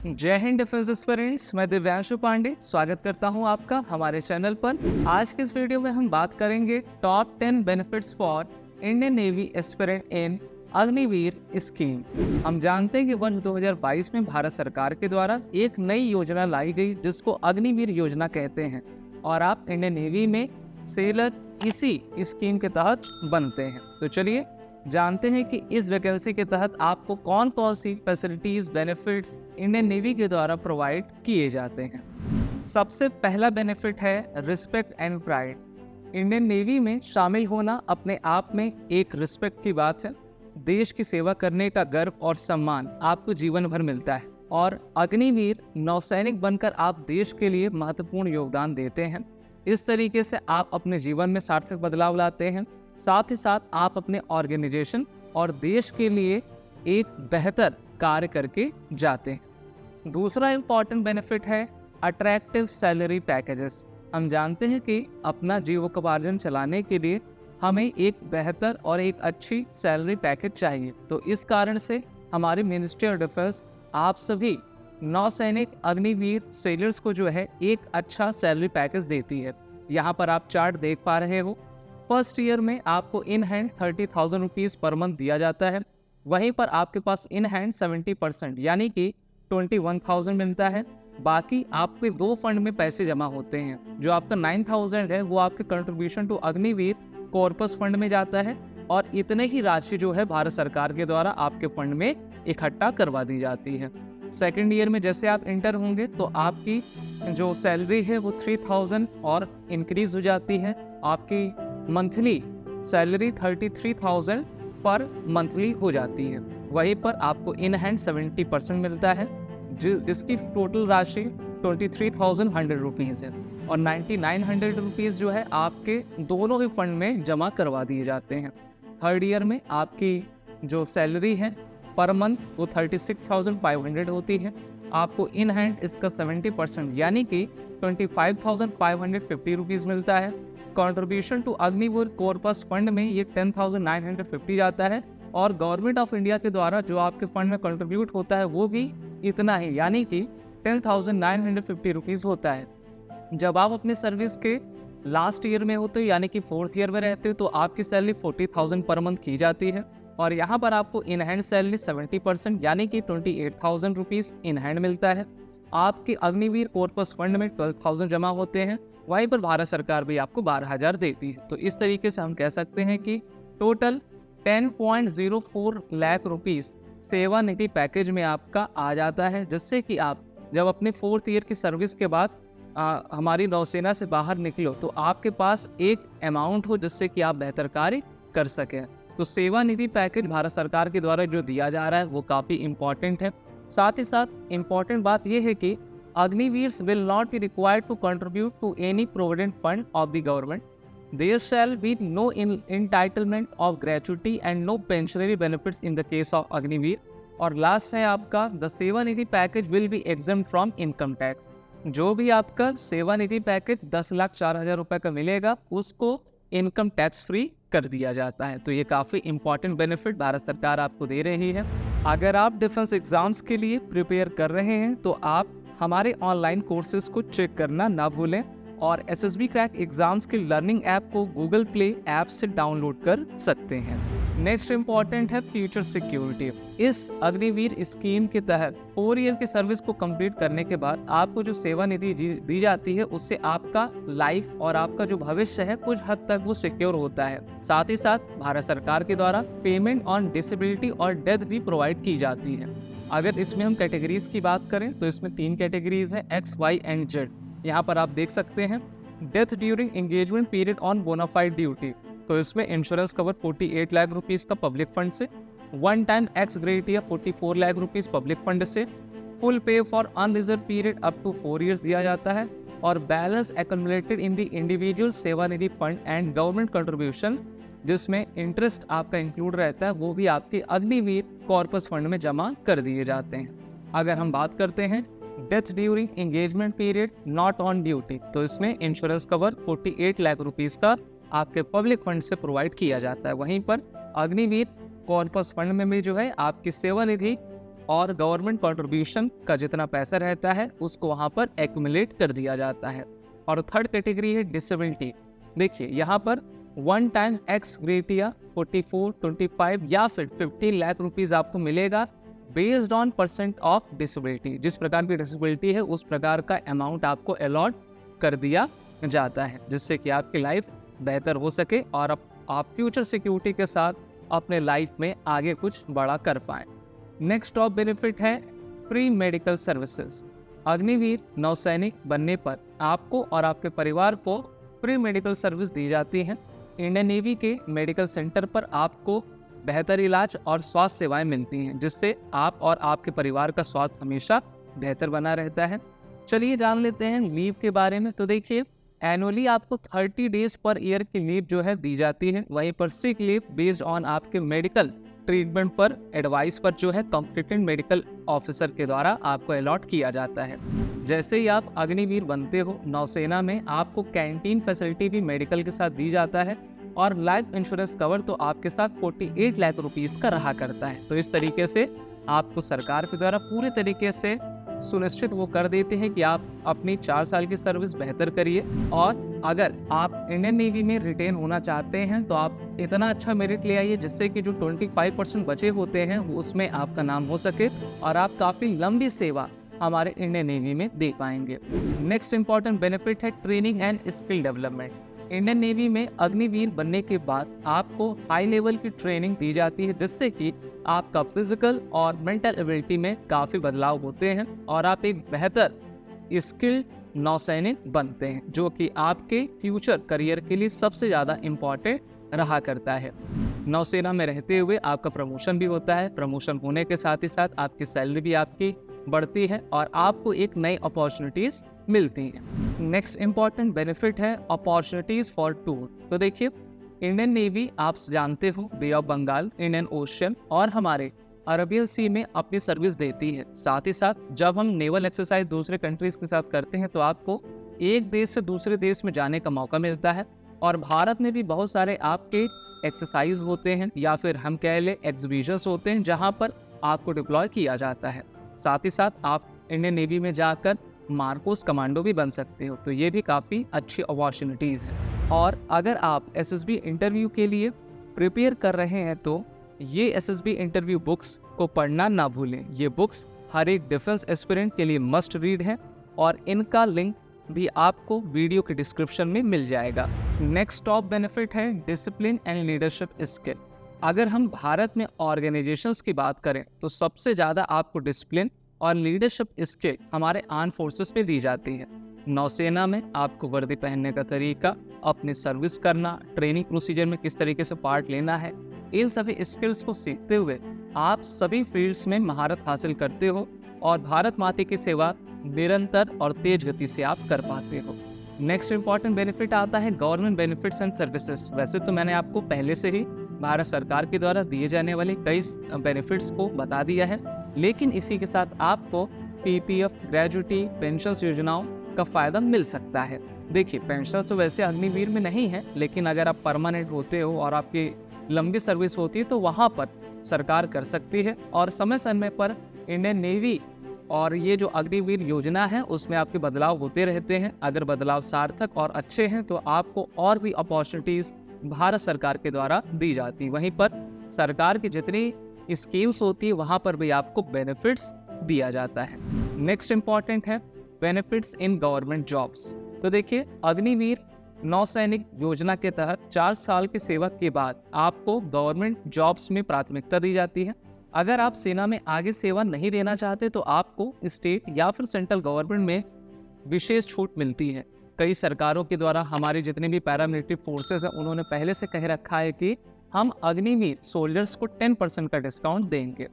जय Hind defence aspirants. मैं दिव्यांशु पांडे स्वागत करता हूं आपका हमारे चैनल पर। आज के इस वीडियो में हम बात करेंगे top 10 benefits for Indian navy aspirant in Agniveer scheme. हम जानते हैं कि वर्ष 2022 में भारत सरकार के द्वारा एक नई योजना लाई गई जिसको अग्निवीर योजना कहते हैं और आप इंडियन नेवी में सेलर इसी स्कीम के तहत बनते हैं। तो चलिए जानते हैं कि इस वैकेंसी के तहत आपको कौन कौन सी फैसिलिटीज बेनिफिट्स इंडियन नेवी के द्वारा प्रोवाइड किए जाते हैं। सबसे पहला बेनिफिट है respect and pride. Indian navy में शामिल होना अपने आप में एक रिस्पेक्ट की बात है। देश की सेवा करने का गर्व और सम्मान आपको जीवन भर मिलता है और अग्निवीर नौसैनिक बनकर आप देश के लिए महत्वपूर्ण योगदान देते हैं। इस तरीके से आप अपने जीवन में सार्थक बदलाव लाते हैं। साथ ही साथ आप अपने ऑर्गेनाइजेशन और देश के लिए एक बेहतर कार्य करके जाते हैं। दूसरा इम्पॉर्टेंट बेनिफिट है अट्रैक्टिव सैलरी पैकेजेस। हम जानते हैं कि अपना जीविकोपार्जन चलाने के लिए हमें एक बेहतर और एक अच्छी सैलरी पैकेज चाहिए। तो इस कारण से हमारी मिनिस्ट्री ऑफ डिफेंस आप सभी नौसैनिक अग्निवीर सेलर्स को जो है एक अच्छा सैलरी पैकेज देती है। यहाँ पर आप चार्ट देख पा रहे हो। फर्स्ट ईयर में आपको in hand 30,000 rupees per month दिया जाता है। वहीं पर आपके पास इन हैंड 70% यानी कि 21,000 मिलता है। बाकी आपके दो फंड में पैसे जमा होते हैं। जो आपका 9,000 है वो आपके contribution to Agniveer corpus fund में जाता है और इतने ही राशि जो है भारत सरकार के द्वारा आपके फंड में इकट्ठा करवा दी जाती है। सेकेंड ईयर में जैसे आप इंटर होंगे तो आपकी जो सैलरी है वो 3,000 और इंक्रीज हो जाती है। आपकी मंथली सैलरी 33,000 पर मंथली हो जाती है। वहीं पर आपको इन हैंड 70% मिलता है जिसकी टोटल राशि 23,100 रुपीज़ है और 9,900 रुपीज़ जो है आपके दोनों ही फंड में जमा करवा दिए जाते हैं। थर्ड ईयर में आपकी जो सैलरी है पर मंथ वो 36,500 होती है। आपको इन हैंड इसका 70% यानी कि 25,550 रुपीज़ मिलता है। Contribution to Agniveer corpus fund में ये 10,950 जाता है और गवर्नमेंट ऑफ इंडिया के द्वारा जो आपके फंड में कंट्रीब्यूट होता है वो भी इतना ही यानी कि 10,950 रुपीज़ होता है। जब आप अपनी सर्विस के लास्ट ईयर में होते हो यानी कि फोर्थ ईयर में रहते हो तो आपकी सैलरी 40,000 पर मंथ की जाती है और यहाँ पर आपको इन हैंड सैलरी 70% यानी कि 28,000 रुपीज़ इन हैंड मिलता है। आपके अग्निवीर कॉर्पस फंड में 12,000 जमा होते हैं। वहीं पर भारत सरकार भी आपको 12,000 देती है। तो इस तरीके से हम कह सकते हैं कि टोटल 10.04 लाख रुपीज़ सेवानिधि पैकेज में आपका आ जाता है, जिससे कि आप जब अपने फोर्थ ईयर की सर्विस के बाद हमारी नौसेना से बाहर निकलो तो आपके पास एक अमाउंट हो जिससे कि आप बेहतर कार्य कर सकें। तो सेवानिधि पैकेज भारत सरकार के द्वारा जो दिया जा रहा है वो काफ़ी इम्पॉर्टेंट है। साथ ही साथ इम्पॉर्टेंट बात यह है कि Agniveers will not be required to contribute to any provident fund of the government. There shall be no entitlement of gratuity and no pensionary benefits in the case of Agniveer. और last है आपका the Seva Nidhi package will be exempt from income tax. जो भी आपका सेवानिधि package 10,04,000 रुपये का मिलेगा उसको इनकम टैक्स फ्री कर दिया जाता है। तो ये काफ़ी इंपॉर्टेंट बेनिफिट भारत सरकार आपको दे रही है। अगर आप डिफेंस एग्जाम्स के लिए प्रिपेयर कर रहे हैं तो आप हमारे ऑनलाइन कोर्सेज को चेक करना ना भूलें और एसएसबी क्रैक एग्जाम्स के लर्निंग ऐप को गूगल प्ले ऐप से डाउनलोड कर सकते हैं। नेक्स्ट इम्पॉर्टेंट है फ्यूचर सिक्योरिटी। इस अग्निवीर स्कीम के तहत 4 ईयर की सर्विस को कंप्लीट करने के बाद आपको जो सेवानिधि दी जाती है उससे आपका लाइफ और आपका जो भविष्य है कुछ हद तक वो सिक्योर होता है। साथ ही साथ भारत सरकार के द्वारा पेमेंट ऑन डिसेबिलिटी और डेथ भी प्रोवाइड की जाती है। अगर इसमें हम कैटेगरीज की बात करें तो इसमें 3 कैटेगरीज हैं X, Y एंड Z। यहाँ पर आप देख सकते हैं death during engagement period on bona fide duty, तो इसमें इंश्योरेंस कवर 48 लाख रुपीज़ का पब्लिक फंड से, one time ex gratia 44 lakh rupees public fund से, full pay for unreserved period up to 4 years दिया जाता है और balance accumulated in the individual Sevanidhi fund and government contribution जिसमें इंटरेस्ट आपका इंक्लूड रहता है वो भी आपके अग्निवीर कॉर्पस फंड में जमा कर दिए जाते हैं। अगर हम बात करते हैं death during engagement period not on duty, तो इसमें इंश्योरेंस कवर 48 लाख रुपीज़ का आपके पब्लिक फंड से प्रोवाइड किया जाता है। वहीं पर अग्निवीर कॉर्पस फंड में भी जो है आपकी सेवानिधि और गवर्नमेंट कंट्रीब्यूशन का जितना पैसा रहता है उसको वहाँ पर एक्यूमुलेट कर दिया जाता है। और थर्ड कैटेगरी है डिसेबिलिटी। देखिए यहाँ पर वन टाइम एक्स ग्रेटिया 44, 25 या फिर 50 लाख रुपीज़ आपको मिलेगा based on percent of disability. जिस प्रकार की डिसेबिलिटी है उस प्रकार का अमाउंट आपको अलॉट कर दिया जाता है, जिससे कि आपकी लाइफ बेहतर हो सके और आप फ्यूचर सिक्योरिटी के साथ अपने लाइफ में आगे कुछ बड़ा कर पाएँ। नेक्स्ट टॉप बेनिफिट है फ्री मेडिकल सर्विसेज। अग्निवीर नौसैनिक बनने पर आपको और आपके परिवार को फ्री मेडिकल सर्विस दी जाती है। इंडियन नेवी के मेडिकल सेंटर पर आपको बेहतर इलाज और स्वास्थ्य सेवाएं मिलती हैं, जिससे आप और आपके परिवार का स्वास्थ्य हमेशा बेहतर बना रहता है। चलिए जान लेते हैं लीव के बारे में। तो देखिए एनुअली आपको 30 डेज पर ईयर की लीव जो है दी जाती है। वहीं पर सिक लीव बेस्ड ऑन आपके मेडिकल ट्रीटमेंट पर एडवाइस पर जो है कॉम्पिटेंट मेडिकल ऑफिसर के द्वारा आपको अलॉट किया जाता है। जैसे ही आप अग्निवीर बनते हो नौसेना में आपको कैंटीन फैसिलिटी भी मेडिकल के साथ दी जाता है और लाइफ इंश्योरेंस कवर तो आपके साथ 48 लाख रुपीस का रहा करता है। तो इस तरीके से आपको सरकार के द्वारा पूरे तरीके से सुनिश्चित वो कर देते हैं कि आप अपनी 4 साल की सर्विस बेहतर करिए। और अगर आप इंडियन नेवी में रिटेन होना चाहते हैं तो आप इतना अच्छा मेरिट ले आइए जिससे कि जो 25% बचे होते हैं वो उसमें आपका नाम हो सके और आप काफ़ी लंबी सेवा हमारे इंडियन नेवी में दे पाएंगे। नेक्स्ट इंपॉर्टेंट बेनिफिट है training and skill development. Indian navy में अग्निवीर बनने के बाद आपको हाई लेवल की ट्रेनिंग दी जाती है, जिससे कि आपका फिजिकल और मेंटल एबिलिटी में काफ़ी बदलाव होते हैं और आप एक बेहतर स्किल्ड नौसैनिक बनते हैं, जो कि आपके फ्यूचर करियर के लिए सबसे ज़्यादा इम्पॉर्टेंट रहा करता है। नौसेना में रहते हुए आपका प्रमोशन भी होता है। प्रमोशन होने के साथ ही साथ आपकी सैलरी भी आपकी बढ़ती है और आपको एक नई अपॉर्चुनिटीज़ मिलती हैं। नेक्स्ट इम्पॉर्टेंट बेनिफिट है अपॉर्चुनिटीज़ फॉर टूर। तो देखिए इंडियन नेवी आप जानते हो बे ऑफ बंगाल, इंडियन ओशन और हमारे अरबियन सी में अपनी सर्विस देती है। साथ ही साथ जब हम नेवल एक्सरसाइज दूसरे कंट्रीज़ के साथ करते हैं तो आपको एक देश से दूसरे देश में जाने का मौका मिलता है। और भारत में भी बहुत सारे आपके एक्सरसाइज होते हैं या फिर हम कह लें एग्जीबिशंस होते हैं जहाँ पर आपको डिप्लॉय किया जाता है। साथ ही साथ आप इंडियन नेवी में जाकर मार्कोस कमांडो भी बन सकते हो। तो ये भी काफ़ी अच्छी अपॉर्चुनिटीज़ है। और अगर आप एसएसबी इंटरव्यू के लिए प्रिपेयर कर रहे हैं तो ये एसएसबी इंटरव्यू बुक्स को पढ़ना ना भूलें। ये बुक्स हर एक डिफेंस एस्पिरेंट के लिए मस्ट रीड है और इनका लिंक भी आपको वीडियो के डिस्क्रिप्शन में मिल जाएगा। नेक्स्ट टॉप बेनिफिट है डिसिप्लिन एंड लीडरशिप स्किल। अगर हम भारत में ऑर्गेनाइजेशंस की बात करें तो सबसे ज़्यादा आपको डिसिप्लिन और लीडरशिप स्किल हमारे आर्म फोर्सेस में दी जाती है। नौसेना में आपको वर्दी पहनने का तरीका, अपनी सर्विस करना, ट्रेनिंग प्रोसीजर में किस तरीके से पार्ट लेना है, इन सभी स्किल्स को सीखते हुए आप सभी फील्ड्स में महारत हासिल करते हो और भारत माता की सेवा निरंतर और तेज गति से आप कर पाते हो। नेक्स्ट इंपॉर्टेंट बेनिफिट आता है गवर्नमेंट बेनिफिट्स एंड सर्विसेज। वैसे तो मैंने आपको पहले से ही भारत सरकार के द्वारा दिए जाने वाले कई बेनिफिट्स को बता दिया है, लेकिन इसी के साथ आपको पीपीएफ, ग्रेजुटी, पेंशन योजनाओं का फ़ायदा मिल सकता है। देखिए पेंशन तो वैसे अग्निवीर में नहीं है, लेकिन अगर आप परमानेंट होते हो और आपकी लंबी सर्विस होती है तो वहाँ पर सरकार कर सकती है। और समय समय पर इंडियन नेवी और ये जो अग्निवीर योजना है उसमें आपके बदलाव होते रहते हैं। अगर बदलाव सार्थक और अच्छे हैं तो आपको और भी अपॉर्चुनिटीज़ भारत सरकार के द्वारा दी जाती है। वहीं पर सरकार की जितनी स्कीम्स होती है वहाँ पर भी आपको बेनिफिट्स दिया जाता है। नेक्स्ट इम्पॉर्टेंट है बेनिफिट्स इन गवर्नमेंट जॉब्स। तो देखिए अग्निवीर नौसैनिक योजना के तहत 4 साल की सेवा के बाद आपको गवर्नमेंट जॉब्स में प्राथमिकता दी जाती है। अगर आप सेना में आगे सेवा नहीं देना चाहते तो आपको स्टेट या फिर सेंट्रल गवर्नमेंट में विशेष छूट मिलती है। कई सरकारों के द्वारा हमारे जितने भी पैरामिलिट्री फोर्सेस हैं उन्होंने पहले से कह रखा है कि हम अग्निवीर सोल्जर्स को 10% का डिस्काउंट देंगे।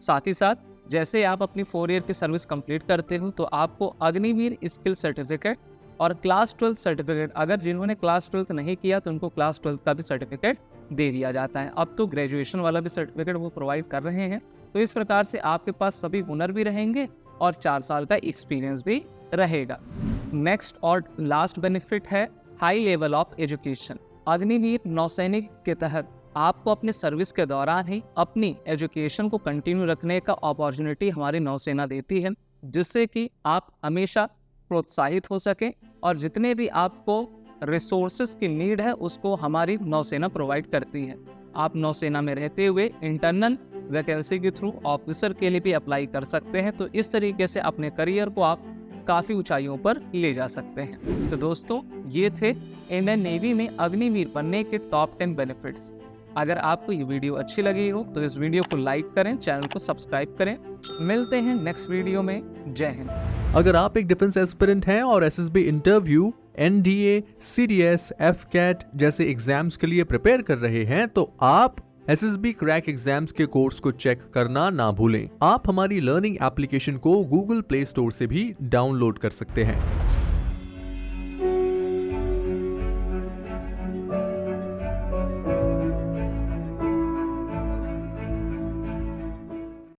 साथ ही साथ जैसे आप अपनी 4 ईयर की सर्विस कंप्लीट करते हो तो आपको अग्निवीर स्किल सर्टिफिकेट और क्लास 12 सर्टिफिकेट, अगर जिन्होंने क्लास 12 नहीं किया तो उनको क्लास 12 का भी सर्टिफिकेट दे दिया जाता है। अब तो ग्रेजुएशन वाला भी सर्टिफिकेट वो प्रोवाइड कर रहे हैं। तो इस प्रकार से आपके पास सभी हुनर भी रहेंगे और 4 साल का एक्सपीरियंस भी रहेगा। नेक्स्ट और लास्ट बेनिफिट है high level of education. Agniveer नौसैनिक के तहत आपको अपने सर्विस के दौरान ही अपनी एजुकेशन को कंटिन्यू रखने का अपॉर्चुनिटी हमारी नौसेना देती है, जिससे कि आप हमेशा प्रोत्साहित हो सकें और जितने भी आपको रिसोर्सेज की नीड है उसको हमारी नौसेना प्रोवाइड करती है। आप नौसेना में रहते हुए इंटरनल वैकेंसी के थ्रू ऑफिसर के लिए भी अप्लाई कर सकते हैं। तो इस तरीके से अपने करियर को आप काफ़ी ऊंचाइयों पर ले जा सकते हैं। तो दोस्तों, ये थे इंडियन नेवी में अग्निवीर बनने के टॉप 10 बेनिफिट्स। अगर आपको ये वीडियो अच्छी लगी हो तो इस वीडियो को लाइक करें, चैनल को सब्सक्राइब करें। मिलते हैं नेक्स्ट वीडियो में। जय हिंद। अगर आप एक डिफेंस एस्पिरेंट हैं और SSB interview, NDA, CDS, AFCAT जैसे एग्जाम्स के लिए प्रिपेयर कर रहे हैं तो आप एसएसबी क्रैक एग्जाम्स के कोर्स को चेक करना ना भूलें। आप हमारी लर्निंग एप्लीकेशन को गूगल प्ले स्टोर से भी डाउनलोड कर सकते हैं।